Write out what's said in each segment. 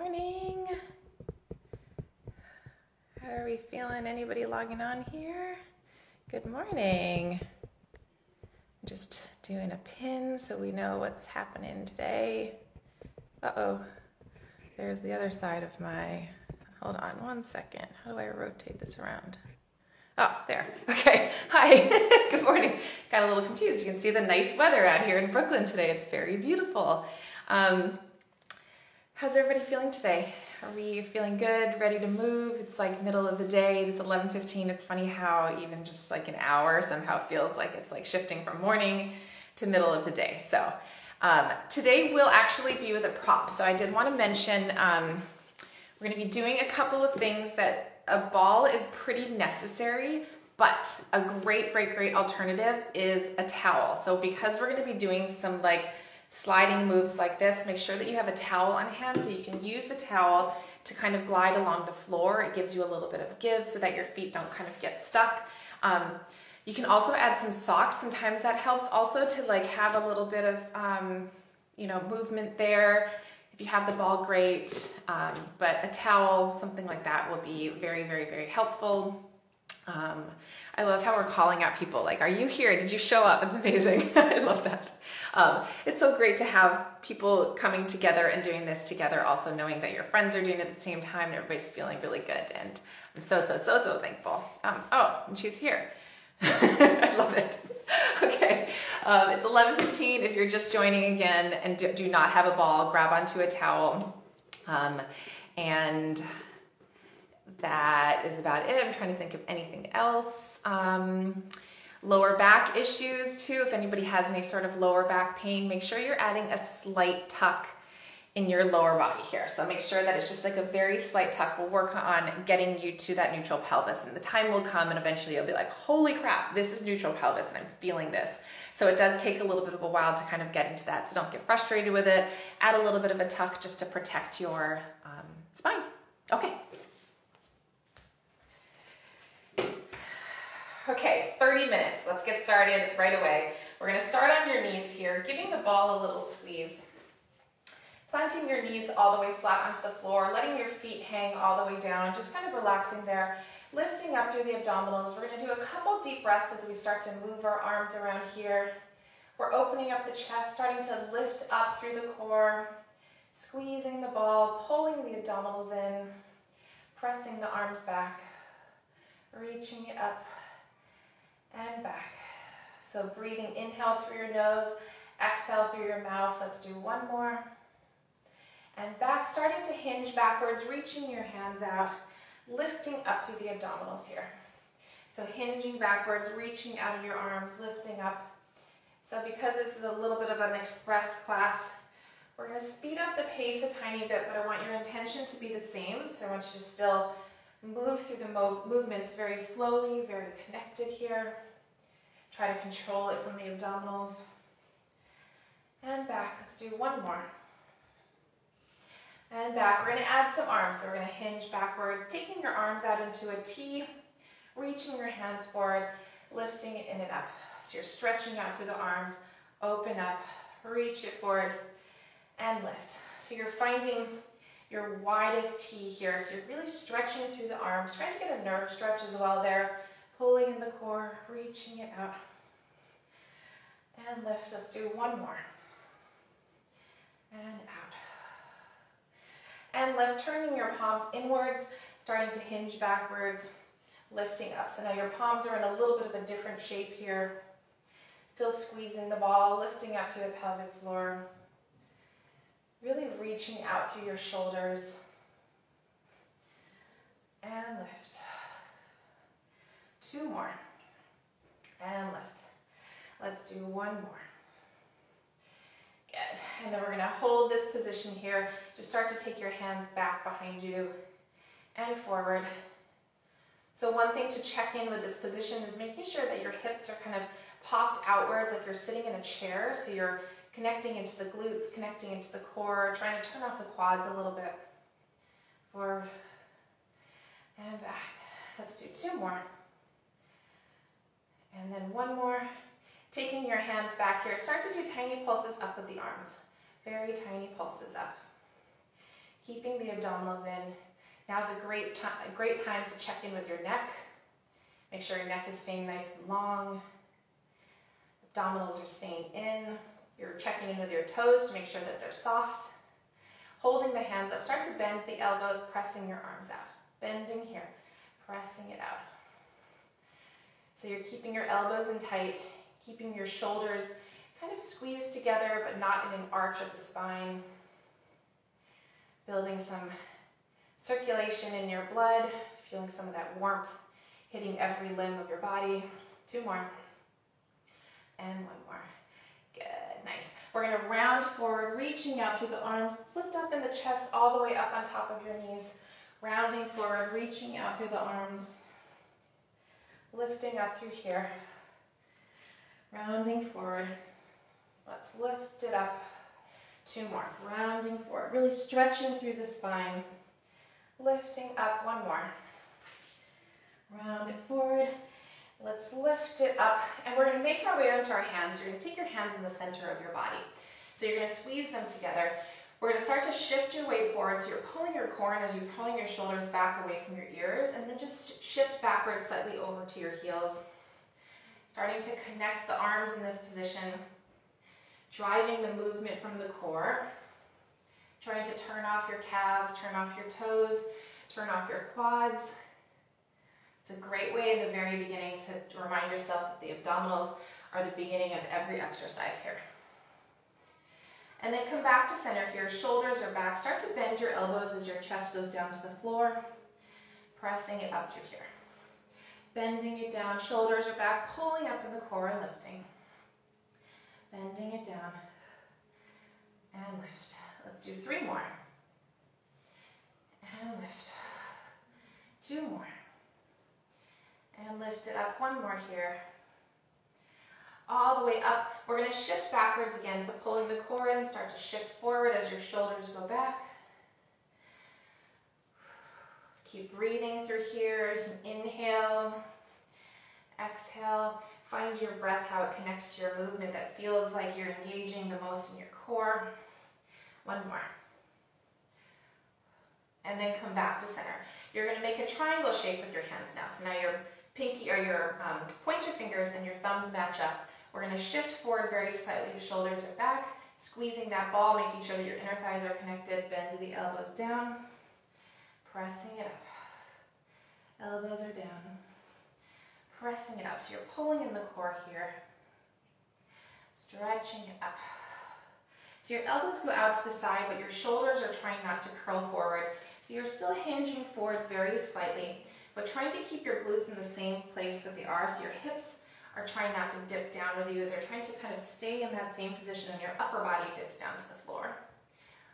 morning. How are we feeling? Anybody logging on here? Good morning. I'm just doing a pin so we know what's happening today. Uh-oh, there's the other side of my, hold on one second. How do I rotate this around? Oh, there. Okay. Hi. Good morning. Got a little confused. You can see the nice weather out here in Brooklyn today. It's very beautiful. How's everybody feeling today? Are we feeling good, ready to move? It's like middle of the day, this 11:15. It's funny how even just like an hour somehow feels like it's like shifting from morning to middle of the day. So today we'll actually be with a prop. So I did want to mention we're going to be doing a couple of things that a ball is pretty necessary, but a great alternative is a towel. So because we're going to be doing some like sliding moves like this, make sure that you have a towel on hand so you can use the towel to kind of glide along the floor. It gives you a little bit of give so that your feet don't kind of get stuck. You can also add some socks. Sometimes that helps also to like have a little bit of movement there. If you have the ball, great, but a towel, something like that will be very helpful. I love how we're calling out people like, are you here? Did you show up? It's amazing. I love that. It's so great to have people coming together and doing this together, also knowing that your friends are doing it at the same time and everybody's feeling really good. And I'm so thankful. Oh, and she's here. I love it. Okay, it's 11:15. If you're just joining again and do not have a ball, grab onto a towel. And that is about it. I'm trying to think of anything else. Lower back issues too. If anybody has any sort of lower back pain, make sure you're adding a slight tuck in your lower body here. So make sure that it's just like a very slight tuck. We'll work on getting you to that neutral pelvis, and the time will come and eventually you'll be like, holy crap, this is neutral pelvis and I'm feeling this. So it does take a little bit of a while to kind of get into that. So don't get frustrated with it. Add a little bit of a tuck just to protect your spine. Okay. Okay, 30 minutes. Let's get started right away. We're going to start on your knees here, giving the ball a little squeeze. Planting your knees all the way flat onto the floor, letting your feet hang all the way down, just kind of relaxing there, lifting up through the abdominals. We're going to do a couple deep breaths as we start to move our arms around here. We're opening up the chest, starting to lift up through the core, squeezing the ball, pulling the abdominals in, pressing the arms back, reaching it up and back. So breathing, inhale through your nose, exhale through your mouth. Let's do one more. And back, starting to hinge backwards, reaching your hands out, lifting up through the abdominals here. So hinging backwards, reaching out of your arms, lifting up. So because this is a little bit of an express class, we're going to speed up the pace a tiny bit, but I want your intention to be the same. So I want you to still move through the movements very slowly, very connected here. Try to control it from the abdominals. And back. Let's do one more. And back. We're going to add some arms. So we're going to hinge backwards, taking your arms out into a T, reaching your hands forward, lifting it in and up. So you're stretching out through the arms, open up, reach it forward, and lift. So you're finding your widest T here. So you're really stretching through the arms, trying to get a nerve stretch as well there, pulling in the core, reaching it out, and lift. Let's do one more. And out. And lift, turning your palms inwards, starting to hinge backwards, lifting up. So now your palms are in a little bit of a different shape here. Still squeezing the ball, lifting up through the pelvic floor. Really reaching out through your shoulders. And lift. Two more. And lift. Let's do one more. Good. And then we're going to hold this position here. Just start to take your hands back behind you and forward. So one thing to check in with this position is making sure that your hips are kind of popped outwards like you're sitting in a chair. So you're connecting into the glutes, connecting into the core, trying to turn off the quads a little bit. Forward and back. Let's do two more. And then one more. Taking your hands back here, start to do tiny pulses up with the arms. Very tiny pulses up. Keeping the abdominals in. Now's a great time to check in with your neck. Make sure your neck is staying nice and long. Abdominals are staying in. You're checking in with your toes to make sure that they're soft. Holding the hands up. Start to bend the elbows, pressing your arms out. Bending here, pressing it out. So you're keeping your elbows in tight, keeping your shoulders kind of squeezed together, but not in an arch of the spine. Building some circulation in your blood, feeling some of that warmth hitting every limb of your body. 2 more. And 1 more. Good, nice. We're gonna round forward, reaching out through the arms, lift up in the chest all the way up on top of your knees. Rounding forward, reaching out through the arms, lifting up through here. Rounding forward. Let's lift it up. 2 more. Rounding forward, really stretching through the spine. Lifting up. 1 more. Round it forward. Let's lift it up, and we're going to make our way onto our hands. You're going to take your hands in the center of your body. So you're going to squeeze them together. We're going to start to shift your weight forward, so you're pulling your core in as you're pulling your shoulders back away from your ears, and then just shift backwards slightly over to your heels. Starting to connect the arms in this position, driving the movement from the core. Trying to turn off your calves, turn off your toes, turn off your quads. It's a great way in the very beginning to remind yourself that the abdominals are the beginning of every exercise here. And then come back to center here, shoulders are back. Start to bend your elbows as your chest goes down to the floor, pressing it up through here. Bending it down, shoulders are back, pulling up in the core and lifting. Bending it down and lift. Let's do 3 more. And lift. 2 more. And lift it up. 1 more here. All the way up. We're going to shift backwards again. So pulling the core in, start to shift forward as your shoulders go back. Keep breathing through here. You can inhale, exhale. Find your breath, how it connects to your movement that feels like you're engaging the most in your core. 1 more. And then come back to center. You're going to make a triangle shape with your hands now. So now your pinky or your pointer fingers and your thumbs match up. We're going to shift forward very slightly. Your shoulders are back, squeezing that ball, making sure that your inner thighs are connected. Bend the elbows down, pressing it up. Elbows are down, pressing it up. So you're pulling in the core here, stretching it up. So your elbows go out to the side, but your shoulders are trying not to curl forward. So you're still hinging forward very slightly, but trying to keep your glutes in the same place that they are. So your hips are trying not to dip down with you. They're trying to kind of stay in that same position, and your upper body dips down to the floor.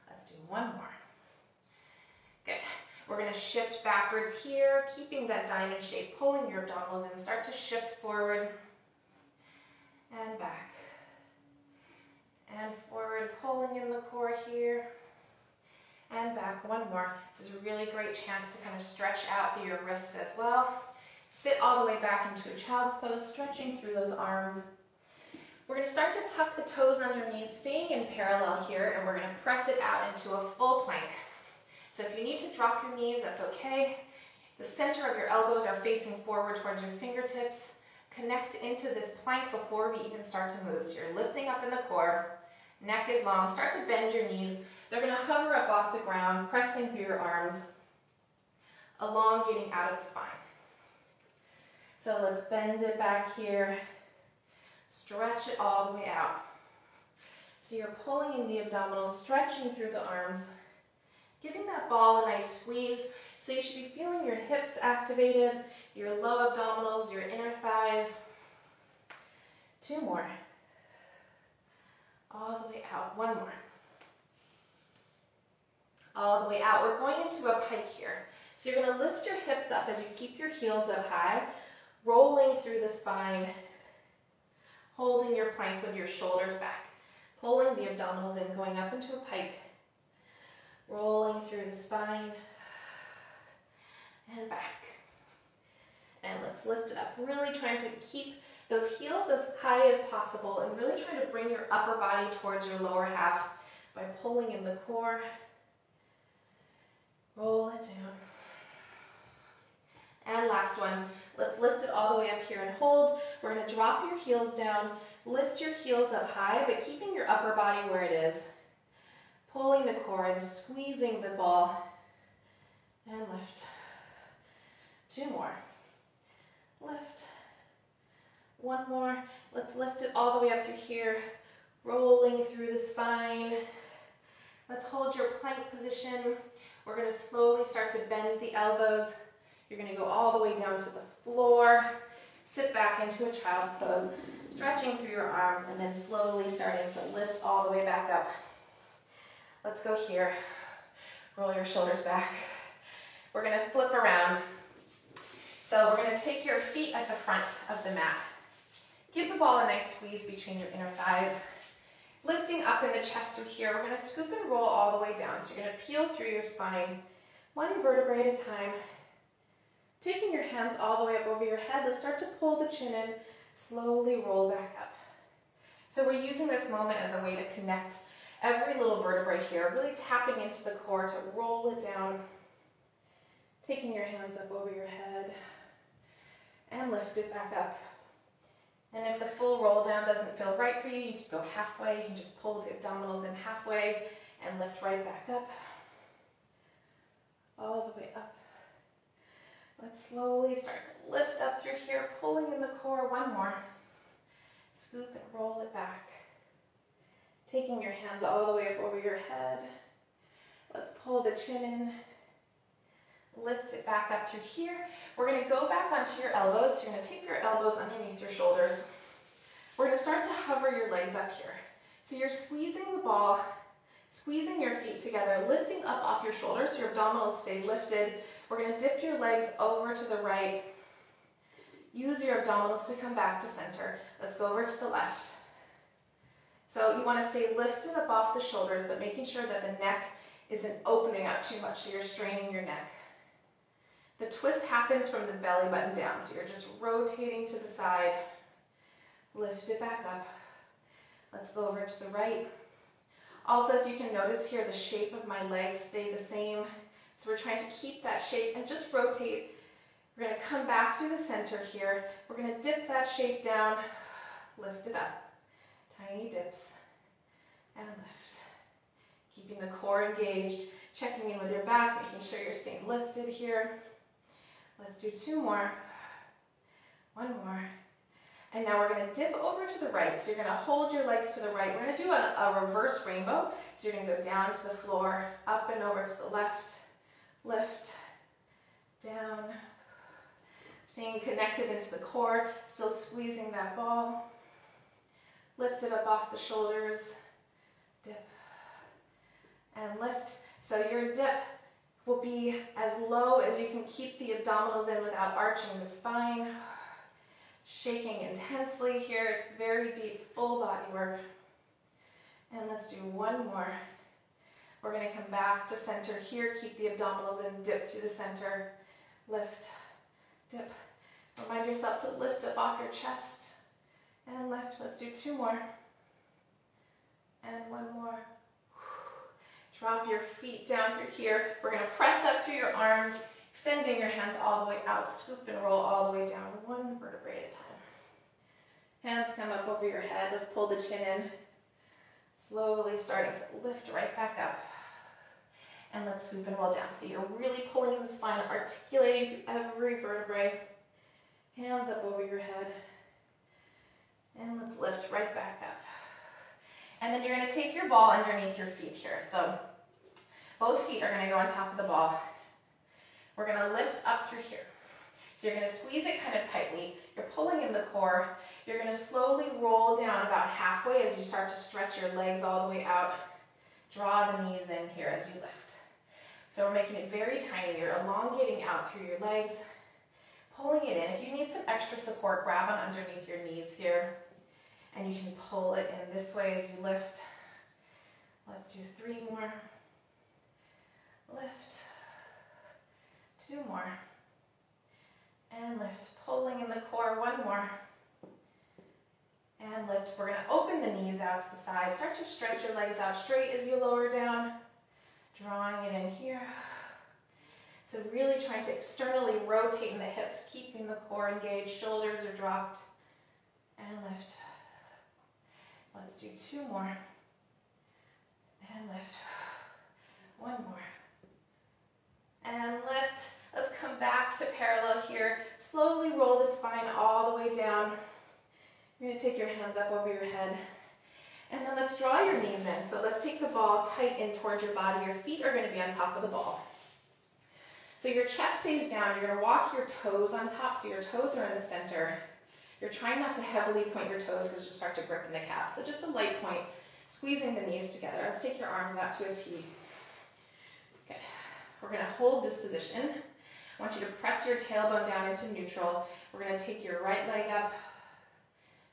Let's do 1 more. Good. We're going to shift backwards here, keeping that diamond shape, pulling your abdominals in. Start to shift forward and back. And forward, pulling in the core here. And back. 1 more. This is a really great chance to kind of stretch out through your wrists as well. Sit all the way back into a child's pose, stretching through those arms. We're going to start to tuck the toes underneath, staying in parallel here, and we're going to press it out into a full plank. So if you need to drop your knees, that's okay. The center of your elbows are facing forward towards your fingertips. Connect into this plank before we even start to move. So you're lifting up in the core, neck is long, start to bend your knees. They're going to hover up off the ground, pressing through your arms, elongating out of the spine. So let's bend it back here, stretch it all the way out. So you're pulling in the abdominals, stretching through the arms, giving that ball a nice squeeze. So you should be feeling your hips activated, your low abdominals, your inner thighs. 2 more. All the way out. 1 more. All the way out. We're going into a pike here. So you're going to lift your hips up as you keep your heels up high, rolling through the spine, holding your plank with your shoulders back, pulling the abdominals in, going up into a pike, rolling through the spine, and back. And let's lift it up, really trying to keep those heels as high as possible and really trying to bring your upper body towards your lower half by pulling in the core Roll it down. And last one. Let's lift it all the way up here and hold. We're going to drop your heels down, lift your heels up high, but keeping your upper body where it is. Pulling the core and squeezing the ball. And lift. 2 more. Lift. 1 more. Let's lift it all the way up through here, rolling through the spine. Let's hold your plank position. We're going to slowly start to bend the elbows. You're going to go all the way down to the floor. Sit back into a child's pose, stretching through your arms, and then slowly starting to lift all the way back up. Let's go here. Roll your shoulders back. We're going to flip around. So we're going to take your feet at the front of the mat. Give the ball a nice squeeze between your inner thighs. Lifting up in the chest through here, we're going to scoop and roll all the way down. So you're going to peel through your spine, 1 vertebrae at a time. Taking your hands all the way up over your head, let's start to pull the chin in, slowly roll back up. So we're using this moment as a way to connect every little vertebrae here, really tapping into the core to roll it down. Taking your hands up over your head and lift it back up. And if the full roll down doesn't feel right for you, you can go halfway. You can just pull the abdominals in halfway and lift right back up. All the way up. Let's slowly start to lift up through here, pulling in the core. 1 more. Scoop and roll it back. Taking your hands all the way up over your head. Let's pull the chin in. Lift it back up through here. We're going to go back onto your elbows. So you're going to take your elbows underneath your shoulders. We're going to start to hover your legs up here. So you're squeezing the ball, squeezing your feet together, lifting up off your shoulders so your abdominals stay lifted. We're going to dip your legs over to the right. Use your abdominals to come back to center. Let's go over to the left. So you want to stay lifted up off the shoulders, but making sure that the neck isn't opening up too much, so you're straining your neck. The twist happens from the belly button down, so you're just rotating to the side. Lift it back up. Let's go over to the right. Also, if you can notice here, the shape of my legs stay the same. So we're trying to keep that shape and just rotate. We're going to come back through the center here. We're going to dip that shape down, lift it up. Tiny dips and lift. Keeping the core engaged, checking in with your back, making sure you're staying lifted here. Let's do 2 more. 1 more. And now we're going to dip over to the right. So you're going to hold your legs to the right. We're going to do a reverse rainbow. So you're going to go down to the floor, up and over to the left, lift, down, staying connected into the core, still squeezing that ball. Lift it up off the shoulders, dip, and lift. So your dip will be as low as you can keep the abdominals in without arching the spine. Shaking intensely here. It's very deep, full body work. And let's do 1 more. We're going to come back to center here. Keep the abdominals in, dip through the center. Lift, dip. Remind yourself to lift up off your chest. And lift. Let's do 2 more. And 1 more. Drop your feet down through here. We're going to press up through your arms, extending your hands all the way out. Scoop and roll all the way down, 1 vertebrae at a time. Hands come up over your head. Let's pull the chin in. Slowly starting to lift right back up. And let's scoop and roll down. So you're really pulling in the spine, articulating through every vertebrae. Hands up over your head. And let's lift right back up. And then you're going to take your ball underneath your feet here. So both feet are going to go on top of the ball. We're going to lift up through here. So you're going to squeeze it kind of tightly. You're pulling in the core. You're going to slowly roll down about halfway as you start to stretch your legs all the way out. Draw the knees in here as you lift. So we're making it very tiny. You're elongating out through your legs, pulling it in. If you need some extra support, grab on underneath your knees here. And you can pull it in this way as you lift. Let's do 3 more. Lift. 2 more. And lift. Pulling in the core. 1 more. And lift. We're going to open the knees out to the side. Start to stretch your legs out straight as you lower down. Drawing it in here. So really trying to externally rotate in the hips, keeping the core engaged, shoulders are dropped, and lift. Let's do 2 more, and lift. 1 more, and lift. Let's come back to parallel here. Slowly roll the spine all the way down. You're going to take your hands up over your head. And then let's draw your knees in. So let's take the ball tight in towards your body. Your feet are going to be on top of the ball. So your chest stays down. You're going to walk your toes on top, so your toes are in the center. You're trying not to heavily point your toes because you'll start to grip in the calf. So just a light point, squeezing the knees together. Let's take your arms out to a T. Okay, we're going to hold this position. I want you to press your tailbone down into neutral. We're going to take your right leg up,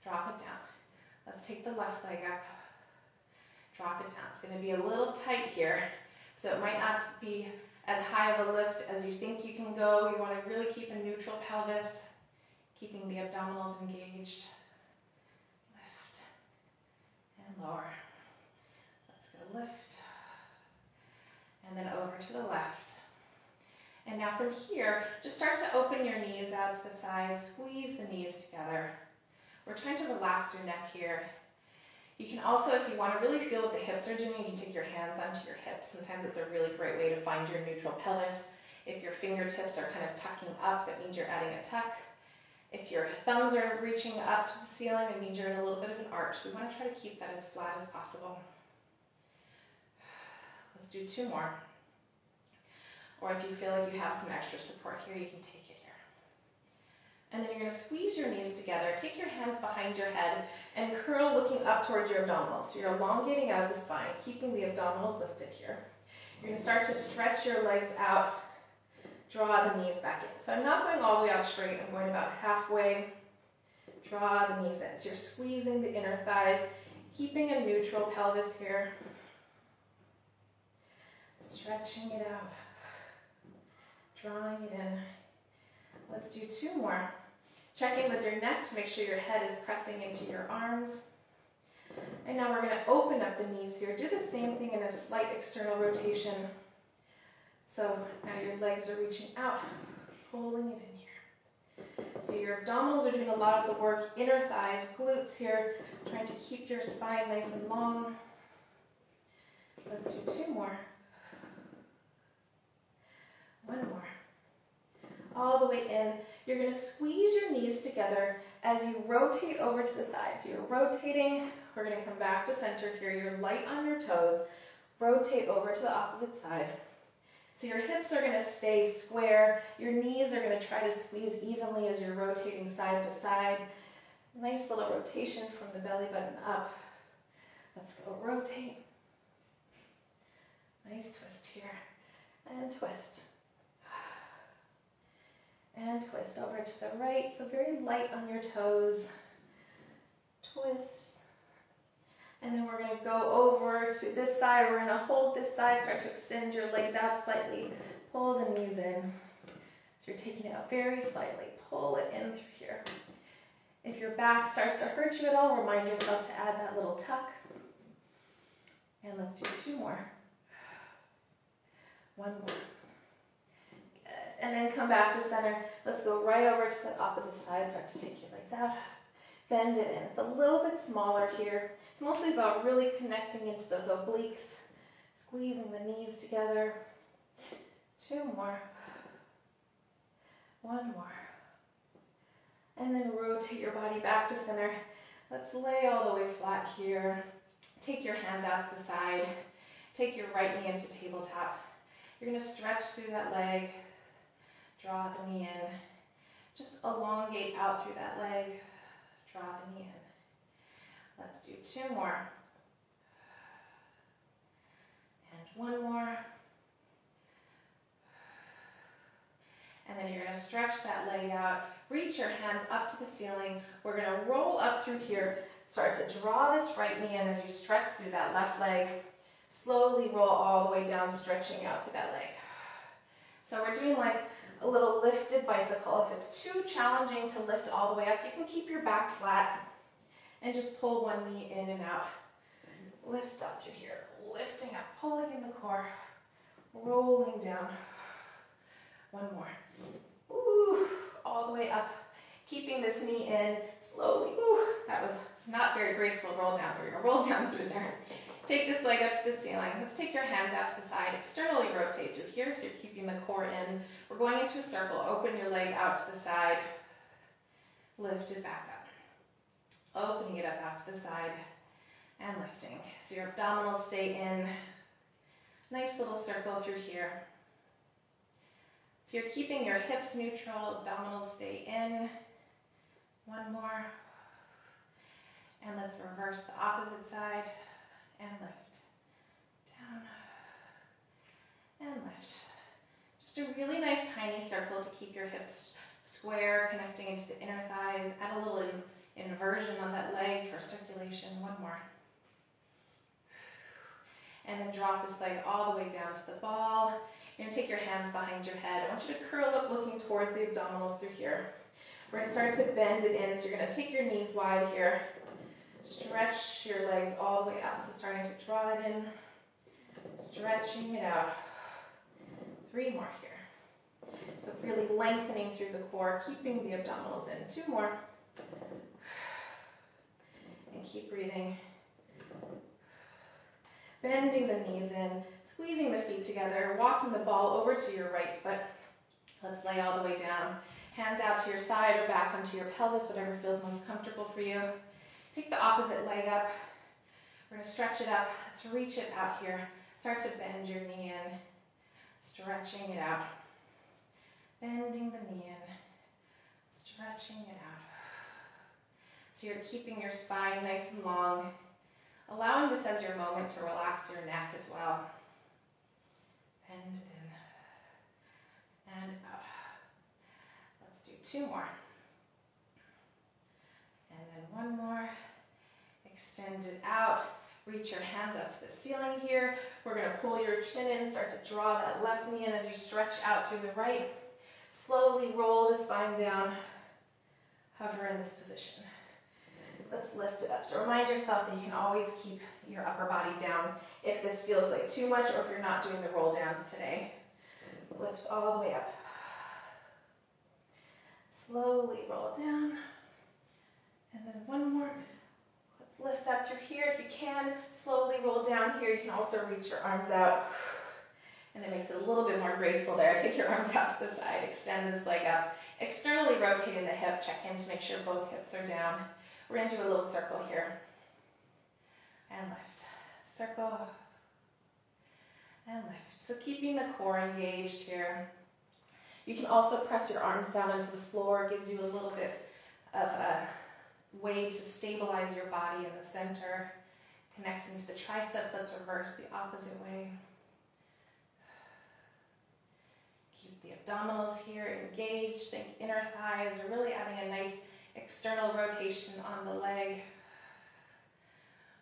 drop it down. Let's take the left leg up, drop it down. It's going to be a little tight here, so it might not be as high of a lift as you think you can go. You want to really keep a neutral pelvis, keeping the abdominals engaged. Lift and lower. Let's go lift. And then over to the left. And now from here, just start to open your knees out to the side, squeeze the knees together. We're trying to relax your neck here. You can also, if you want to really feel what the hips are doing, you can take your hands onto your hips. Sometimes it's a really great way to find your neutral pelvis. If your fingertips are kind of tucking up, that means you're adding a tuck. If your thumbs are reaching up to the ceiling, it means you're in a little bit of an arch. We want to try to keep that as flat as possible. Let's do 2 more. Or if you feel like you have some extra support here, you can take it here. And then you're going to squeeze your knees together. Take your hands behind your head and curl looking up towards your abdominals. So you're elongating out of the spine, keeping the abdominals lifted here. You're going to start to stretch your legs out, draw the knees back in. So I'm not going all the way out straight. I'm going about halfway. Draw the knees in. So you're squeezing the inner thighs, keeping a neutral pelvis here. Stretching it out. Drawing it in. Let's do 2 more. Check in with your neck to make sure your head is pressing into your arms. And now we're going to open up the knees here. Do the same thing in a slight external rotation. So now your legs are reaching out, pulling it in here. So your abdominals are doing a lot of the work. Inner thighs, glutes here, trying to keep your spine nice and long. Let's do 2 more. 1 more. All the way in. You're going to squeeze your knees together as you rotate over to the side. So you're rotating. We're going to come back to center here. You're light on your toes. Rotate over to the opposite side. So your hips are going to stay square. Your knees are going to try to squeeze evenly as you're rotating side to side. Nice little rotation from the belly button up. Let's go rotate. Nice twist here. And twist. And twist over to the right, so very light on your toes. Twist. And then we're going to go over to this side. We're going to hold this side, start to extend your legs out slightly. Pull the knees in. So you're taking it out very slightly. Pull it in through here. If your back starts to hurt you at all, remind yourself to add that little tuck. And let's do 2 more. 1 more. And then come back to center. Let's go right over to the opposite side. Start to take your legs out. Bend it in. It's a little bit smaller here. It's mostly about really connecting into those obliques. Squeezing the knees together. 2 more. 1 more. And then rotate your body back to center. Let's lay all the way flat here. Take your hands out to the side. Take your right knee into tabletop. You're going to stretch through that leg. Draw the knee in. Just elongate out through that leg. Draw the knee in. Let's do 2 more. And 1 more. And then you're going to stretch that leg out. Reach your hands up to the ceiling. We're going to roll up through here. Start to draw this right knee in as you stretch through that left leg. Slowly roll all the way down, stretching out through that leg. So we're doing like a little lifted bicycle. If it's too challenging to lift all the way up, you can keep your back flat and just pull one knee in and out. Lift up through here, lifting up, pulling in the core, rolling down, One more. Ooh, all the way up. Keeping this knee in slowly. Ooh, that was not very graceful roll down. We're gonna roll down through there. Take this leg up to the ceiling. Let's take your hands out to the side. Externally rotate through here so you're keeping the core in. We're going into a circle. Open your leg out to the side. Lift it back up. Opening it up out to the side and lifting. So your abdominals stay in. Nice little circle through here. So you're keeping your hips neutral, abdominals stay in. One more. And let's reverse the opposite side and lift. Down and lift. Just a really nice tiny circle to keep your hips square, connecting into the inner thighs. Add a little inversion on that leg for circulation. One more. And then drop this leg all the way down to the ball. You're going to take your hands behind your head. I want you to curl up looking towards the abdominals through here. We're going to start to bend it in. So you're going to take your knees wide here. Stretch your legs all the way out. So starting to draw it in. Stretching it out. 3 more here. So really lengthening through the core, keeping the abdominals in. 2 more. And keep breathing. Bending the knees in, squeezing the feet together, walking the ball over to your right foot. Let's lay all the way down. Hands out to your side or back onto your pelvis, whatever feels most comfortable for you. Take the opposite leg up. We're going to stretch it up. Let's reach it out here. Start to bend your knee in, stretching it out. Bending the knee in, stretching it out. So you're keeping your spine nice and long. Allowing this as your moment to relax your neck as well. Bend it in and out. Let's do 2 more. And then 1 more. Extend it out. Reach your hands up to the ceiling here. We're going to pull your chin in. Start to draw that left knee in as you stretch out through the right. Slowly roll the spine down. Hover in this position. Let's lift it up. So remind yourself that you can always keep your upper body down if this feels like too much or if you're not doing the roll downs today. Lift all the way up. Slowly roll down. And then 1 more. Let's lift up through here. If you can, slowly roll down here. You can also reach your arms out. And it makes it a little bit more graceful there. Take your arms out to the side. Extend this leg up. Externally rotating the hip. Check in to make sure both hips are down. We're going to do a little circle here. And lift. Circle. And lift. So keeping the core engaged here. You can also press your arms down into the floor. It gives you a little bit of a way to stabilize your body in the center. Connects into the triceps. Let's reverse the opposite way. Keep the abdominals here engaged. Think inner thighs are really adding a nice external rotation on the leg.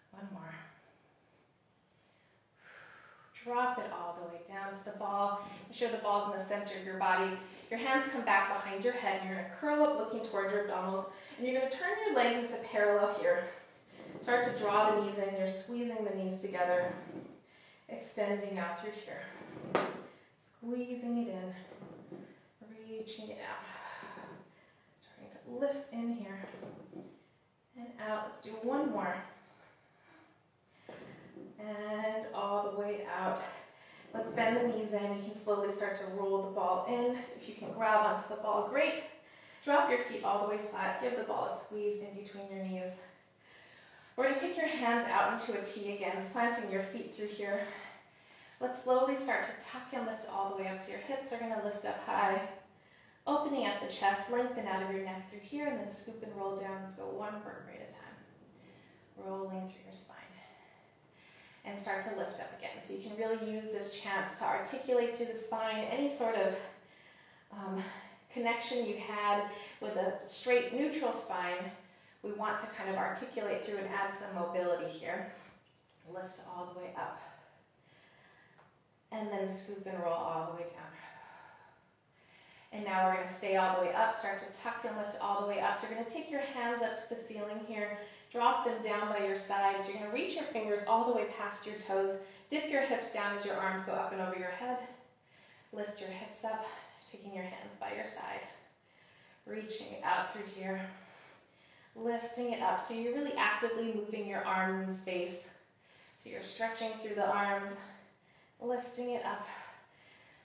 1 more. Drop it all the way down to the ball. Make sure the ball's in the center of your body. Your hands come back behind your head and you're going to curl up looking towards your abdominals and you're going to turn your legs into parallel here. Start to draw the knees in. You're squeezing the knees together. Extending out through here. Squeezing it in. Reaching it out. Lift in here and out. Let's do 1 more. And all the way out. Let's bend the knees in. You can slowly start to roll the ball in. If you can grab onto the ball, great. Drop your feet all the way flat. Give the ball a squeeze in between your knees. We're going to take your hands out into a T again, planting your feet through here. Let's slowly start to tuck and lift all the way up. So your hips are going to lift up high. Opening up the chest, lengthen out of your neck through here, and then scoop and roll down. Let's go 1 vertebrae at a time. Rolling through your spine. And start to lift up again. So you can really use this chance to articulate through the spine any sort of connection you had with a straight neutral spine. We want to kind of articulate through and add some mobility here. Lift all the way up. And then scoop and roll all the way down. And now we're going to stay all the way up, start to tuck and lift all the way up. You're going to take your hands up to the ceiling here, drop them down by your sides. You're going to reach your fingers all the way past your toes. Dip your hips down as your arms go up and over your head. Lift your hips up, taking your hands by your side, reaching it out through here, lifting it up. So you're really actively moving your arms in space. So you're stretching through the arms, lifting it up.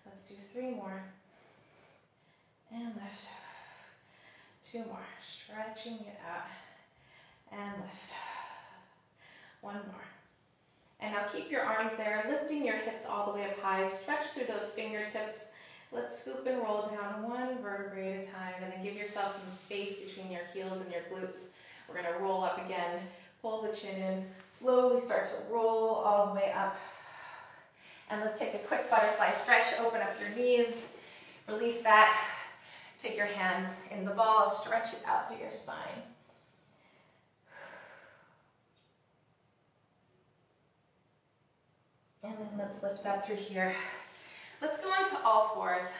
Let's do 3 more. And lift. 2 more. Stretching it out. And lift. 1 more. And now keep your arms there, lifting your hips all the way up high. Stretch through those fingertips. Let's scoop and roll down 1 vertebrae at a time, and then give yourself some space between your heels and your glutes. We're going to roll up again. Pull the chin in. Slowly start to roll all the way up. And let's take a quick butterfly stretch. Open up your knees. Release that. Take your hands in the ball. Stretch it out through your spine. And then let's lift up through here. Let's go onto all fours.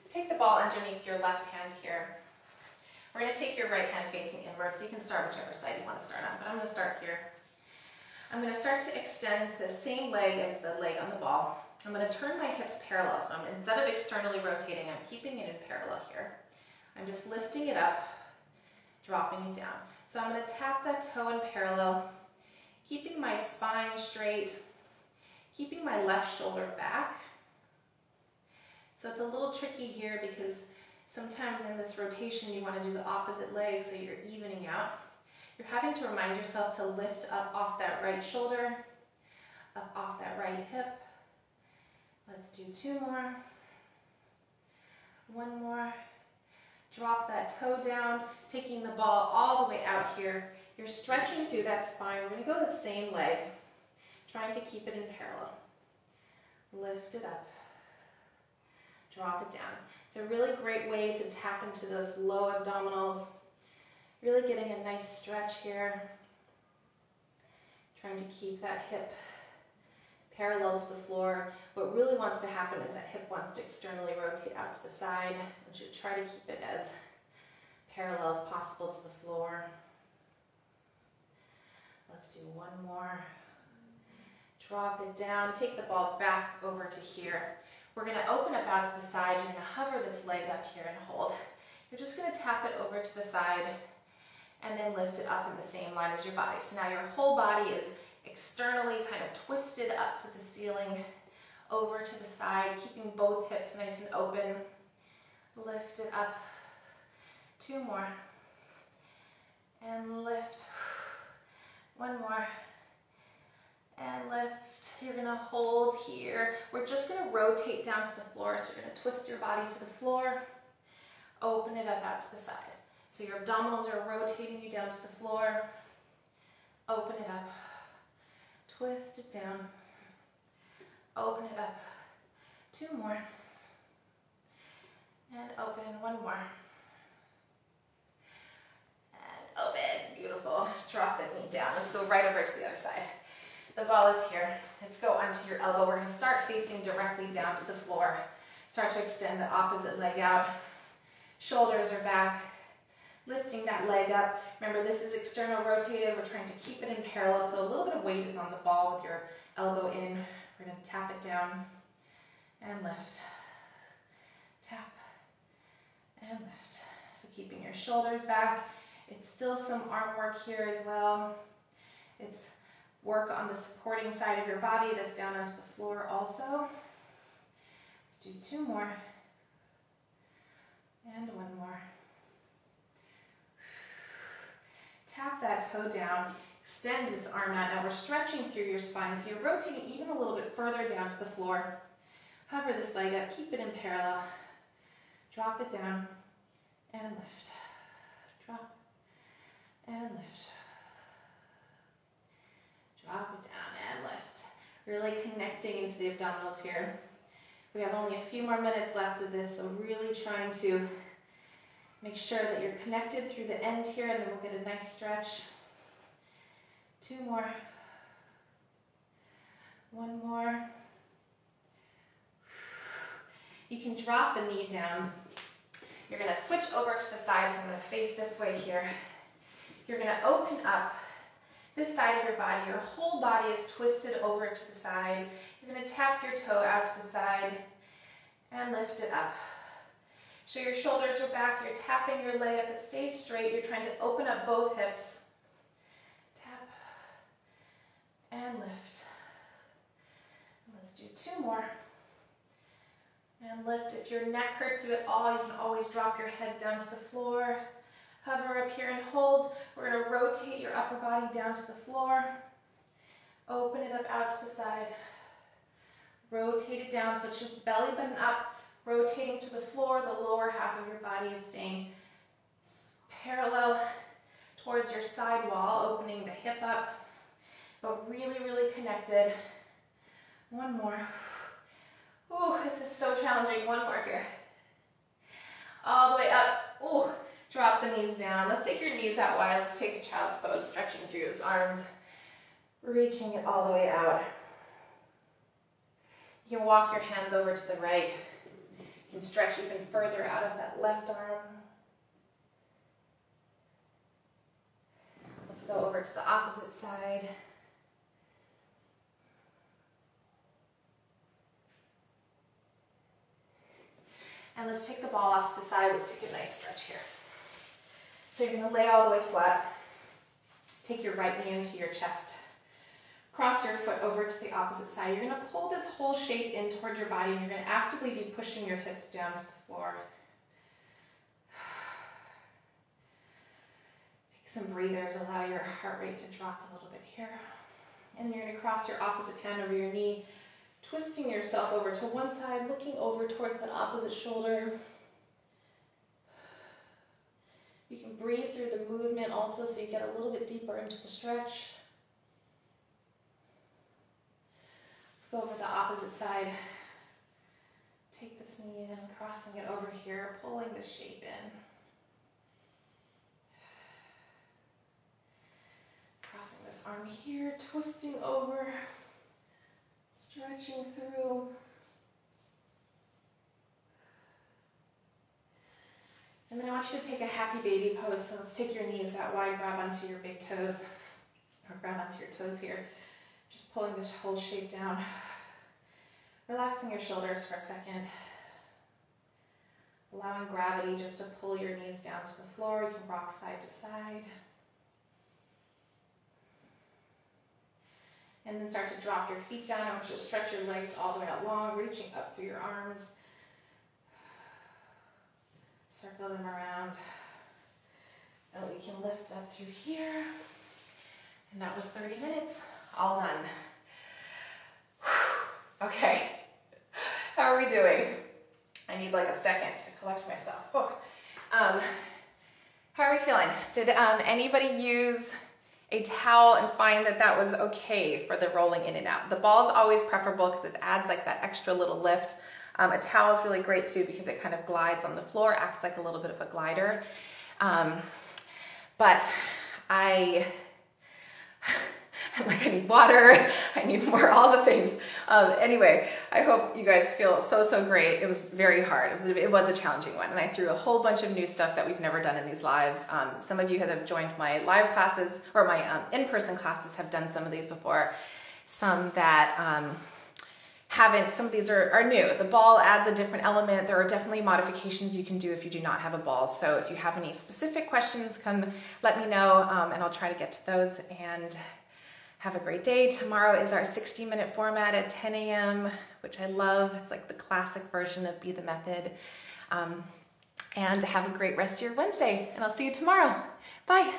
Take the ball underneath your left hand here. We're going to take your right hand facing inward, so you can start whichever side you want to start on, but I'm going to start here. I'm going to start to extend the same leg as the leg on the ball. I'm going to turn my hips parallel, so instead of externally rotating, I'm keeping it in parallel here. I'm just lifting it up, dropping it down. So I'm going to tap that toe in parallel, keeping my spine straight, keeping my left shoulder back. So it's a little tricky here because sometimes in this rotation you want to do the opposite leg so you're evening out. You're having to remind yourself to lift up off that right shoulder, up off that right hip. Let's do 2 more. 1 more. Drop that toe down, taking the ball all the way out here. You're stretching through that spine. We're going to go the same leg, trying to keep it in parallel. Lift it up. Drop it down. It's a really great way to tap into those low abdominals. Really getting a nice stretch here. Trying to keep that hip parallel to the floor. What really wants to happen is that hip wants to externally rotate out to the side. We should try to keep it as parallel as possible to the floor. Let's do 1 more. Drop it down. Take the ball back over to here. We're going to open up out to the side. You're going to hover this leg up here and hold. You're just going to tap it over to the side and then lift it up in the same line as your body. So now your whole body is externally kind of twisted up to the ceiling, over to the side, keeping both hips nice and open. Lift it up. 2 more. And lift. 1 more. And lift. You're going to hold here. We're just going to rotate down to the floor. So you're going to twist your body to the floor. Open it up out to the side. So your abdominals are rotating you down to the floor. Open it up. Twist it down. Open it up. 2 more. And open. 1 more. And open. Beautiful. Drop the knee down. Let's go right over to the other side. The ball is here. Let's go onto your elbow. We're going to start facing directly down to the floor. Start to extend the opposite leg out. Shoulders are back. Lifting that leg up. Remember, this is external rotated. We're trying to keep it in parallel, so a little bit of weight is on the ball with your elbow in. We're going to tap it down and lift. Tap and lift. So keeping your shoulders back. It's still some arm work here as well. It's work on the supporting side of your body that's down onto the floor also. Let's do 2 more. And 1 more. Tap that toe down. Extend this arm out. Now we're stretching through your spine, so you're rotating even a little bit further down to the floor. Hover this leg up. Keep it in parallel. Drop it down and lift. Drop and lift. Drop it down and lift. Really connecting into the abdominals here. We have only a few more minutes left of this, so really trying to make sure that you're connected through the end here, and then we'll get a nice stretch. 2 more. 1 more. You can drop the knee down. You're going to switch over to the side, so I'm going to face this way here. You're going to open up this side of your body. Your whole body is twisted over to the side. You're going to tap your toe out to the side and lift it up. So your shoulders are back, you're tapping your leg up, it stays straight, you're trying to open up both hips. Tap and lift. Let's do 2 more. And lift. If your neck hurts you at all, you can always drop your head down to the floor. Hover up here and hold. We're going to rotate your upper body down to the floor. Open it up out to the side. Rotate it down so it's just belly button up, rotating to the floor. The lower half of your body is staying parallel towards your side wall, opening the hip up, but really, really connected. 1 more. Ooh, this is so challenging. 1 more here. All the way up. Ooh, drop the knees down. Let's take your knees out wide. Let's take a child's pose, stretching through those arms, reaching it all the way out. You can walk your hands over to the right. You can stretch even further out of that left arm. Let's go over to the opposite side. And let's take the ball off to the side. Let's take a nice stretch here. So you're going to lay all the way flat. Take your right knee into your chest. Cross your foot over to the opposite side. You're going to pull this whole shape in towards your body, and you're going to actively be pushing your hips down to the floor. Take some breathers. Allow your heart rate to drop a little bit here. And you're going to cross your opposite hand over your knee, twisting yourself over to one side, looking over towards that opposite shoulder. You can breathe through the movement also so you get a little bit deeper into the stretch. Let's go over the opposite side. Take this knee in, crossing it over here, pulling the shape in. Crossing this arm here, twisting over. Stretching through. And then I want you to take a happy baby pose. So let's take your knees out wide, grab onto your big toes, or grab onto your toes here. Just pulling this whole shape down. Relaxing your shoulders for a second. Allowing gravity just to pull your knees down to the floor. You can rock side to side. And then start to drop your feet down. I want you to stretch your legs all the way out long, reaching up through your arms. Circle them around. And we can lift up through here. And that was 30 minutes. All done. Okay. How are we doing? I need like a second to collect myself. Oh. How are we feeling? Did anybody use a towel and find that that was okay for the rolling in and out? The ball is always preferable because it adds like that extra little lift. A towel is really great too because it kind of glides on the floor, acts like a little bit of a glider. But I need water, I need more, all the things. Anyway, I hope you guys feel so great. It was very hard. It was a challenging one, and I threw a whole bunch of new stuff that we've never done in these lives. Some of you have joined my live classes, or my in-person classes have done some of these before. Some that haven't, some of these are new. The ball adds a different element. There are definitely modifications you can do if you do not have a ball. So if you have any specific questions, come let me know, and I'll try to get to those. And have a great day. Tomorrow is our 60-minute format at 10 a.m., which I love. It's like the classic version of Be the Method. And have a great rest of your Wednesday, and I'll see you tomorrow. Bye.